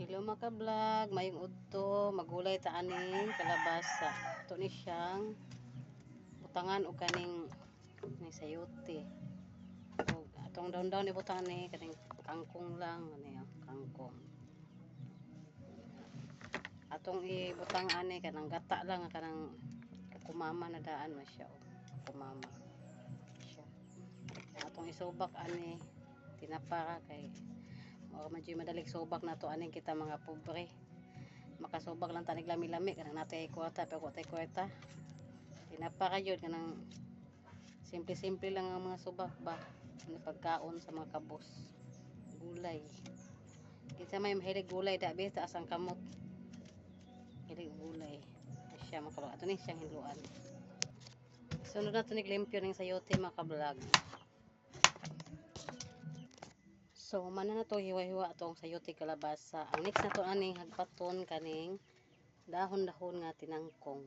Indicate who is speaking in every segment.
Speaker 1: Hello mga ka-vlog, mayong udto, magulay ta aning kalabasa. Ito ni siyang butangan o kaning ni sayote. O atong daw ni butangan ni kaning kangkong lang, ano yan, kangkong. Atong ibutang ani kanang gata lang kanang kumama na daan man siya o kumama. Siya. Atong isubak ani tinapa kay o medyo madalig subak na to aning kita mga pobre makasubak lang tanig lami-lami kanang natay kwarta pero tay kwarta tinapa kayo kanang simple lang ang mga subak ba ni pagkaon sa mga kabos gulay kinsa may mahilig gulay dabi taas ang kamot hilig gulay siya makabag ato ni siyang hinluan sunod na to ni limpyo ning sayote mga ka-vlog. So, mana na to hiwa-hiwa atong sayote kalabasa. Ang next na to aning hagpaton kaning dahon-dahon nga tinangkong.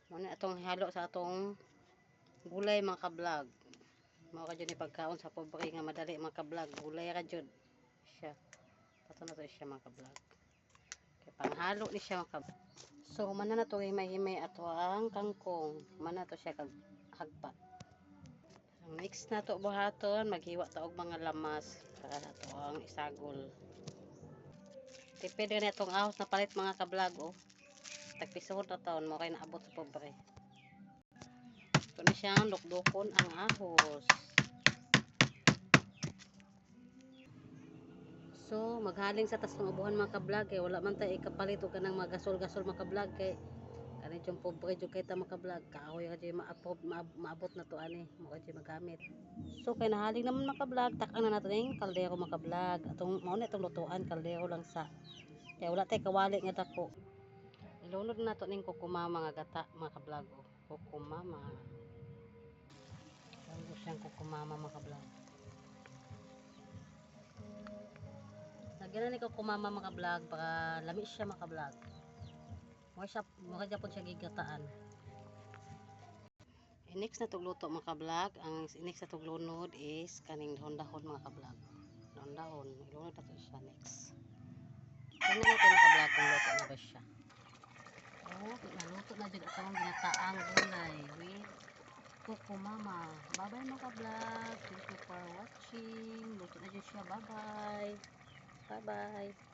Speaker 1: Muna atong halo sa atong gulay mga ka-vlog. Mao ka jud ni pagkaon sa pobre nga madali mga ka-vlog. Gulay ra jud siya. Pato na to siya mga ka-vlog. Kay panghalo ni siya mga ka-vlog. So, mana na to himay-himay ato ang kangkong. Mana to siya kag hagpat. Ang next na to buhaton, maghiwa ta og mga lamas para na to ang isagol. Tipid na itong ahos na palit mga ka-vlog oh. Tagpisod na taon mo kay naabot sa pobre. Ito na siyang dukdukon ang ahos. So, maghaling sa tas ng ubuhan mga ka-vlog kay wala man tayo ikapalit o kanang magasol-gasol mga ka-vlog kay kanit yung pobre dyan kita mga ka-vlog kahoy ka dyan maabot na to ani mo ka dyan magamit. So kay nahaling naman mga ka-vlog takang na natin yung kaldero mga ka-vlog atong mauna itong lutuan kaldero lang sa kaya wala tayo kawali nga dako ilunod na to ning kukumama nga gata mga ka-vlog oh. Kukumama ano siyang kukumama mga ka-vlog lagyan na ni kukumama mga ka-vlog para lamis siya mga ka-vlog mukha po siya gigataan. Next na tugluto mga ka-vlog, ang next na tuglunod is kaning dahon-dahon mga ka-vlog. Dahon-dahon, ilunod na to siya next. Tingnan natin mga ka-vlog kung luto na ba siya. Oh, naluto na dyan itong ginataang gulay with kukumama. Bye-bye mga ka-vlog. Thank you for watching. Luto na dyan siya. Bye-bye. Bye-bye.